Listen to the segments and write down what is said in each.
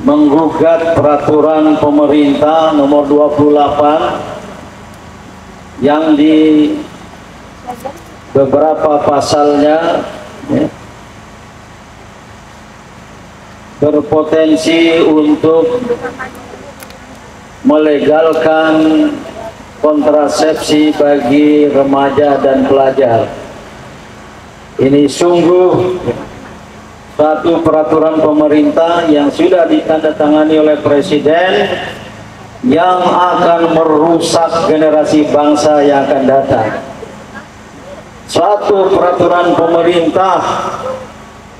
menggugat peraturan pemerintah nomor 28 yang di beberapa pasalnya berpotensi untuk melegalkan kontrasepsi bagi remaja dan pelajar. Ini sungguh satu peraturan pemerintah yang sudah ditandatangani oleh Presiden yang akan merusak generasi bangsa yang akan datang. Suatu peraturan pemerintah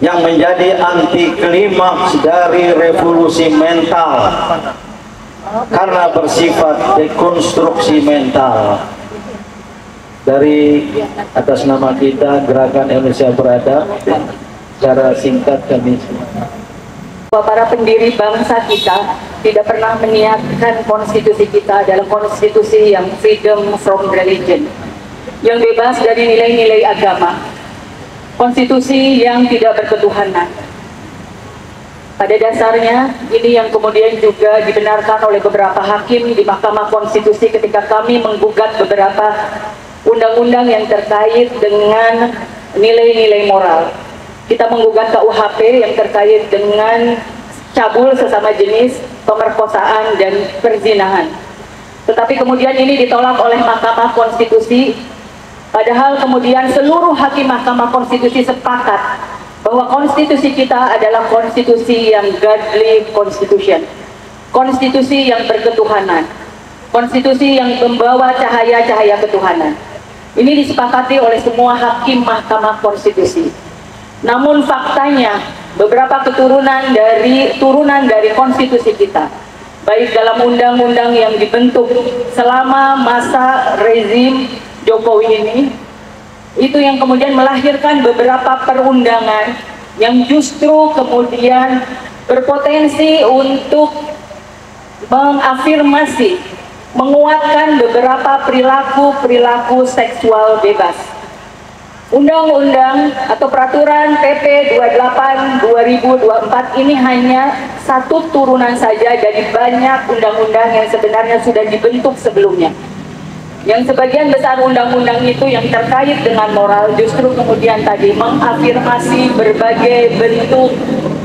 yang menjadi anti klimaks dari revolusi mental karena bersifat dekonstruksi mental. Dari atas nama kita Gerakan Indonesia Beradab, secara singkat kami para pendiri bangsa kita tidak pernah meniatkan konstitusi kita adalah konstitusi yang freedom from religion, yang bebas dari nilai-nilai agama, konstitusi yang tidak berketuhanan. Pada dasarnya ini yang kemudian juga dibenarkan oleh beberapa hakim di Mahkamah Konstitusi ketika kami menggugat beberapa undang-undang yang terkait dengan nilai-nilai moral. Kita menggugat KUHP yang terkait dengan cabul sesama jenis, pemerkosaan, dan perzinahan. Tetapi kemudian ini ditolak oleh Mahkamah Konstitusi, padahal kemudian seluruh hakim Mahkamah Konstitusi sepakat bahwa konstitusi kita adalah konstitusi yang godly constitution, konstitusi yang berketuhanan, konstitusi yang membawa cahaya-cahaya ketuhanan. Ini disepakati oleh semua hakim Mahkamah Konstitusi. Namun faktanya beberapa turunan dari konstitusi kita, baik dalam undang-undang yang dibentuk selama masa rezim Jokowi ini, itu yang kemudian melahirkan beberapa perundangan yang justru kemudian berpotensi untuk mengafirmasi, menguatkan beberapa perilaku seksual bebas. Undang-undang atau peraturan PP 28 2024 ini hanya satu turunan saja dari banyak undang-undang yang sebenarnya sudah dibentuk sebelumnya. Yang sebagian besar undang-undang itu yang terkait dengan moral justru kemudian tadi mengafirmasi berbagai bentuk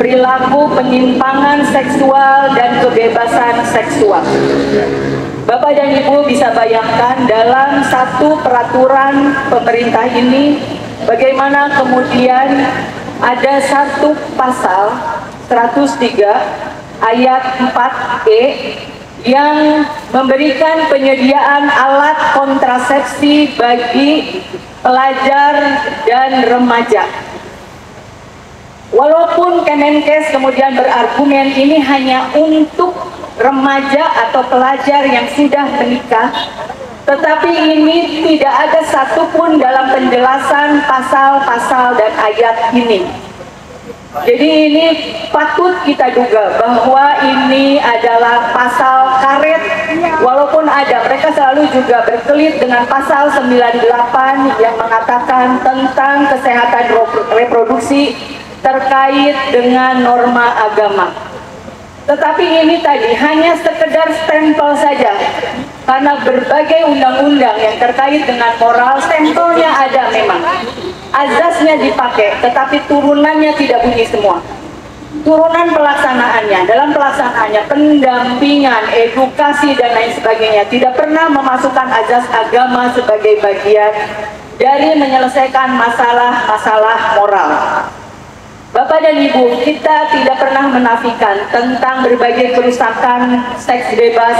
perilaku penyimpangan seksual dan kebebasan seksual. Bapak dan Ibu bisa bayangkan dalam satu peraturan pemerintah ini bagaimana kemudian ada satu pasal 103 ayat 4E yang memberikan penyediaan alat kontrasepsi bagi pelajar dan remaja. Walaupun Kemenkes kemudian berargumen ini hanya untuk remaja atau pelajar yang sudah menikah, tetapi ini tidak ada satupun dalam penjelasan pasal-pasal dan ayat ini. Jadi ini patut kita duga bahwa ini adalah pasal karet, walaupun ada, mereka selalu juga berkelit dengan pasal 98 yang mengatakan tentang kesehatan reproduksi terkait dengan norma agama. Tetapi ini tadi hanya sekedar stempel saja, karena berbagai undang-undang yang terkait dengan moral, stempelnya ada memang, azasnya dipakai, tetapi turunannya tidak bunyi semua. Turunan pelaksanaannya, dalam pelaksanaannya, pendampingan, edukasi, dan lain sebagainya, tidak pernah memasukkan azas agama sebagai bagian dari menyelesaikan masalah-masalah moral. Bapak dan Ibu, kita tidak pernah menafikan tentang berbagai kerusakan seks bebas,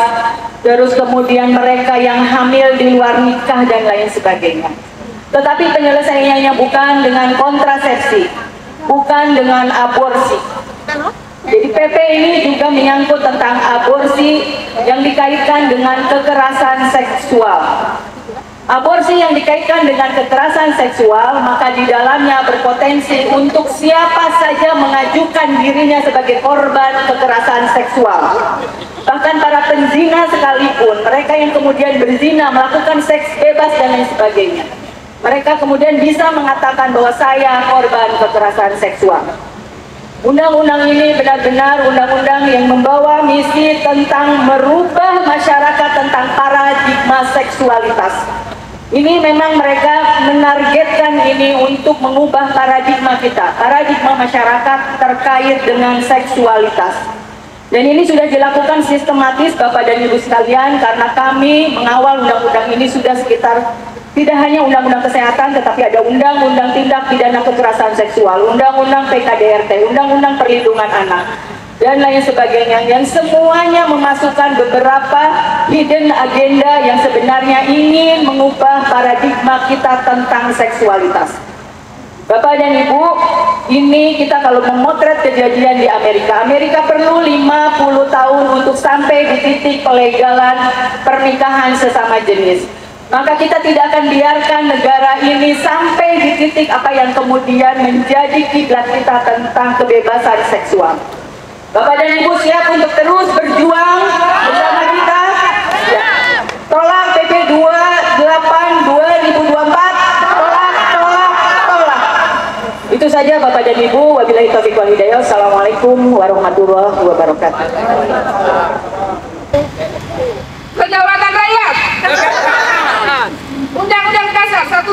terus kemudian mereka yang hamil di luar nikah dan lain sebagainya. Tetapi penyelesaiannya bukan dengan kontrasepsi, bukan dengan aborsi. Jadi PP ini juga menyangkut tentang aborsi yang dikaitkan dengan kekerasan seksual. Aborsi yang dikaitkan dengan kekerasan seksual, maka di dalamnya berpotensi untuk siapa saja mengajukan dirinya sebagai korban kekerasan seksual. Bahkan para penzina sekalipun, mereka yang kemudian berzina, melakukan seks bebas dan lain sebagainya, mereka kemudian bisa mengatakan bahwa saya korban kekerasan seksual. Undang-undang ini benar-benar undang-undang yang membawa misi tentang merubah masyarakat tentang paradigma seksualitas. Ini memang mereka menargetkan ini untuk mengubah paradigma kita, paradigma masyarakat terkait dengan seksualitas. Dan ini sudah dilakukan sistematis Bapak dan Ibu sekalian, karena kami mengawal undang-undang ini sudah sekitar, tidak hanya undang-undang kesehatan, tetapi ada undang-undang tindak pidana kekerasan seksual, undang-undang PKDRT, undang-undang perlindungan anak, dan lain sebagainya, yang semuanya memasukkan beberapa hidden agenda yang sebenarnya ingin mengubah paradigma kita tentang seksualitas. Bapak dan Ibu, ini kita kalau memotret kejadian di Amerika perlu 50 tahun untuk sampai di titik pelegalan pernikahan sesama jenis. Maka kita tidak akan biarkan negara ini sampai di titik apa yang kemudian menjadi kiblat kita tentang kebebasan seksual. Bapak dan Ibu siap untuk terus berjuang bersama kita? Ya. Tolak PP 28 2024. Itu saja Bapak dan Ibu, wabillahi taufiq wal hidayah. Assalamualaikum warahmatullahi wabarakatuh. Kedaulatan rakyat. Undang-Undang Dasar 1945.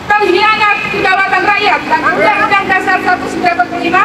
Pengkhianat kedaulatan rakyat dan Undang-Undang Dasar 1945.